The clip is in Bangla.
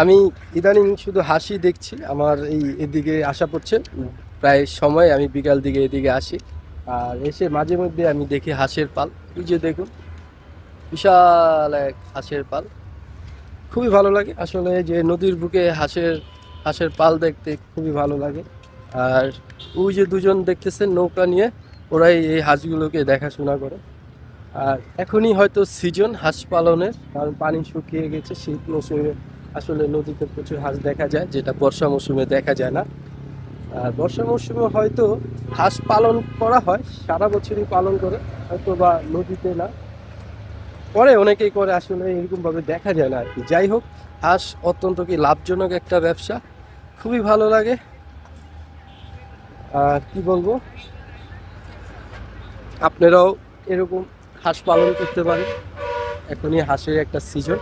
আমি ইদানিং শুধু হাঁসই দেখছি, আমার এদিকে আসা পড়ছে প্রায় সময়। আমি বিকাল দিকে এদিকে আসি, আর এসে মাঝে মধ্যে আমি দেখি হাঁসের পাল। এই যে দেখুন, বিশাল এক হাঁসের পাল। খুবই ভালো লাগে আসলে, যে নদীর বুকে হাঁসের হাঁসের পাল দেখতে খুবই ভালো লাগে। আর ওই যে দুজন দেখতেছেন নৌকা নিয়ে, ওরাই এই হাঁসগুলোকে দেখাশোনা করে। আর এখনই হয়তো সিজন হাঁস পালনের, কারণ পানি শুকিয়ে গেছে। শীত মৌসুমে আসলে নদীতে প্রচুর হাঁস দেখা যায়, যেটা বর্ষা মৌসুমে দেখা যায় না। আর বর্ষা মৌসুমে হয়তো হাঁস পালন করা হয়, সারা বছরই পালন করে, হয়তো বা নদীতে না করে, অনেকেই করে, আসলে এরকম ভাবে দেখা যায় না আর কি। যাই হোক, হাঁস অত্যন্ত কি লাভজনক একটা ব্যবসা, খুবই ভালো লাগে। আর কি বলবো, আপনারাও এরকম হাঁস পালন করতে পারেন, এখনই হাঁসের একটা সিজন।